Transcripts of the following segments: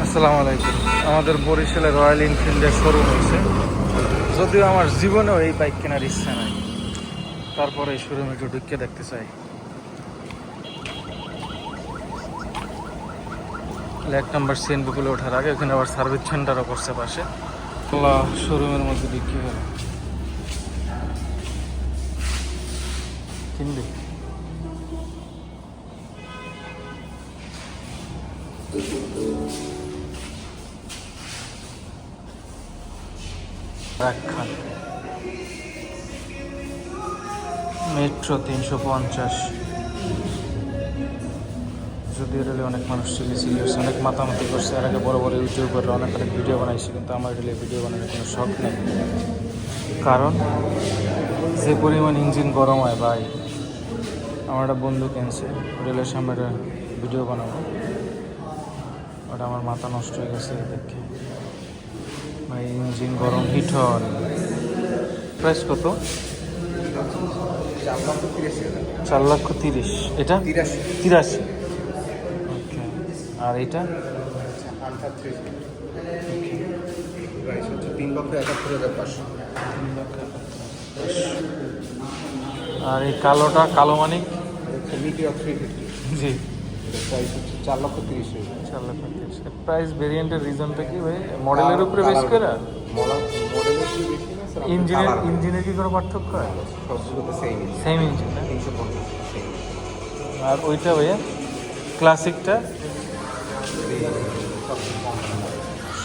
আসসালামু আলাইকুম। আমাদের বরিশালে রয়্যাল এনফিল্ডের শোরুম হয়েছে। যদিও আমার জীবনেও এই বাইক কেনার ইচ্ছা নাই, তারপরে এই শোরুমে একটু ঢুকে দেখতে চাই। 1 নম্বর সিএনবি ওঠার আগে ওখানে আবার সার্ভিস সেন্টারও করছে পাশে। শোরুমের মধ্যে ঢুকে গেল। কিনবি? মেট্রো 350। যদিও রেলে অনেক মানুষ চিল্লি করছে, অনেক মাতামাতি করছে। এর আগে বড় বড় ইউটিউবাররা অনেক ভিডিও বানাইছে, কিন্তু আমার রেলে ভিডিও বানানোর কোনো শখ নেই। কারণ যে পরিমাণ ইঞ্জিন গরম হয় ভাই। আমার একটা বন্ধু কিনছে রেলের সামনে ভিডিও বানাবো, ওটা আমার মাথা নষ্ট হয়ে গেছে দেখে। ভাই ইঞ্জিন গরম, হিট হওয়ার। প্রাইস কত? 4,30,000। এটা 83। ওকে। আর এটা 3,71,500। আর এই কালোটা, কালো মানিক? মিডিয়া 350। জি, প্রাইস হচ্ছে 4,30,000। 4,30,000। প্রাইস ভেরিয়েন্টের রিজনটা কি ভাই? মডেলের উপরে বেশ করে? মডেলের চেয়ে বেশি না স্যার। ইঞ্জিনের কি কোনো পার্থক্য হয়? সবগুলোতে সেম ইঞ্জিন না? 350 সেম। আর ওইটা ভাইয়া ক্লাসিকটা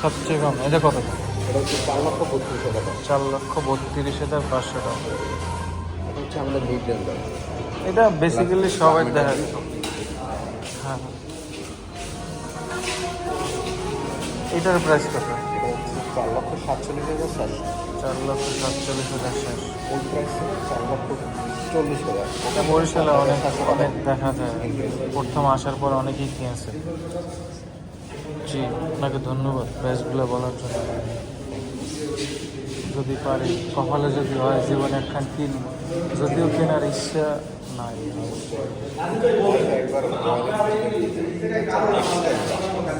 সবচেয়ে কম, এটা কত? এটা হচ্ছে 4,32,000 টাকা। 4,32,500 টাকা। এটা হচ্ছে আমাদের মিড রেঞ্জার। এটা বেসিক্যালি সবাই দেখা যায়। হ্যাঁ, এটার প্রাইস কত? এটা হচ্ছে 4,47,500। 4,47,500। ওই প্রাইস 4,40,000। এটা বরিশালে অনেক অনেক দেখা যায়। প্রথম আসার পর অনেকেই কিনেছে। জি, আপনাকে ধন্যবাদ প্রাইসগুলো বলার জন্য। যদি পারি, কপালে যদি হয়, জীবনে একখান কিনব। যদিও কেনার ইচ্ছা নাই। একবার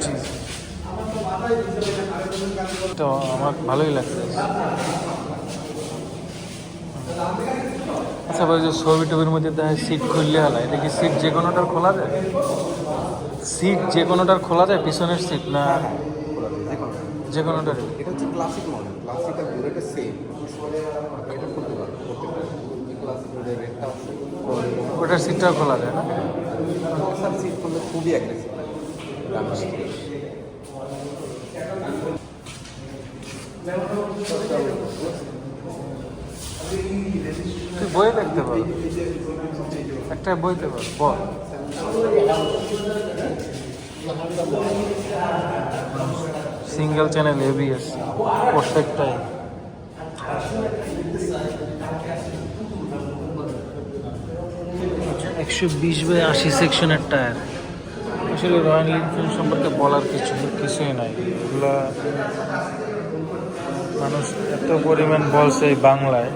জি, তো আমার ভালোই লাগছে। আচ্ছা ভাই, যে ছবি টবির মধ্যে দেখা সিট খুললে হলো, এটা কি সিট যে কোনোটার খোলা যায়? সিট যে কোনোটার খোলা যায়, পিছনের সিট না যে কোনোটার? এটা হচ্ছে ক্লাসিক মডেল। ক্লাসিক আর বুলেটটা সেম। এটা করতে পারবো, করতে পারবো। এই ক্লাসিক বুলেটের রেটটা আছে। ওটার সিটটাও খোলা যায় না? স্যার সিট করলে খুবই অ্যাগ্রেসিভ। তুই বই দেখতে পারো, একটা বইতে পারো, বল। সিঙ্গেল চ্যানেল এবিএস প্রত্যেকটাই। 120/80 সেকশনের টায়ার। আসলে রয়্যাল এনফিল্ড সম্পর্কে বলার কিছুই নাই। এগুলা মানুষ এত পরিমাণ বলছে এই বাংলায়,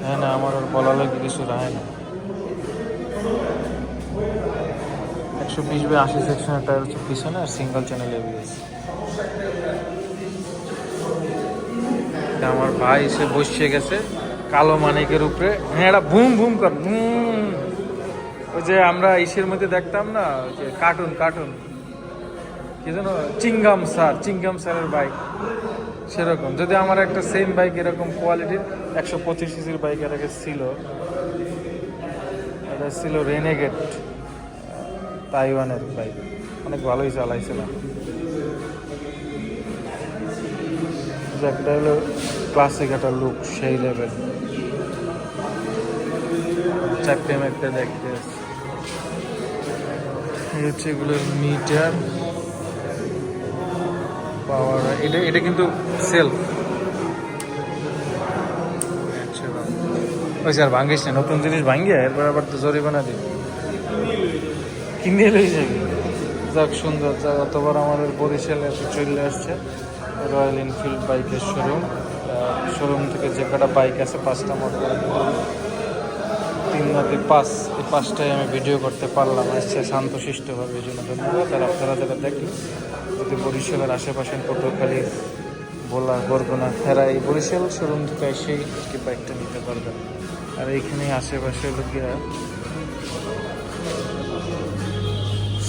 হ্যাঁ না, আমার আর বলার লাগে কিছু রায় না। 120/80 সেকশনের টায়ার হচ্ছে পিছনে, আর সিঙ্গেল চ্যানেল এবিএস। আমার ভাই এসে বসে গেছে কালো মানিকের উপরে। হ্যাঁ, এটা বুম বুম কর। ওই যে আমরা ইসের মধ্যে দেখতাম না, যে কার্টুন কি যেন, চিংগাম স্যারের বাইক সেরকম। যদি আমার একটা সেম বাইক এরকম কোয়ালিটির 125 সিসির বাইক এর আগে ছিল, এটা ছিল রেনেগেট, তাইওয়ানের বাইক। অনেক ভালোই চালাইছিলাম। একটা হলো ক্লাসিক একটা লুক, সেই লেভেল। চারটে একটা দেখতে আসছে। এই হচ্ছে এগুলোর মিটার পাওয়ার। এটা কিন্তু সেলফ। ওই স্যার ভাঙ্গিস না, নতুন জিনিস ভাঙ্গিয়া এরপর আবার তো জরিমানা দিই, কিনে লই যাবি। যাক, সুন্দর। যাক, অতবার আমাদের বরিশালে চলে আসছে রয়্যাল এনফিল্ড বাইকের শোরুম। শোরুম থেকে যে কটা বাইক আছে 5টা মডেল 3 আর 2 5, এই 5টাই আমি ভিডিও করতে পারলাম আচ্ছা শান্তশিষ্টভাবে। এই জন্য ধন্যবাদ। আর আপনারা যারা দেখলেন, যদি বরিশালের আশেপাশে পটুয়াখালী, ভোলা, বরগুনা, হেরা এই বরিশাল শোরুম থেকে এসেই কি বাইকটা নিতে পারবেন। আর এইখানে আশেপাশে লোকেরা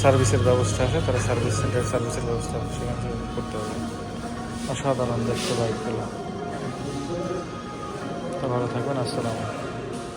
সার্ভিসের ব্যবস্থা আছে, তারা সার্ভিস সেন্টার সার্ভিসের ব্যবস্থা আছে, সেখান থেকে করতে হবে। অসাধারণ দেখতে বাইকগুলো। তো ভালো থাকবেন, আসসালামু আলাইকুম।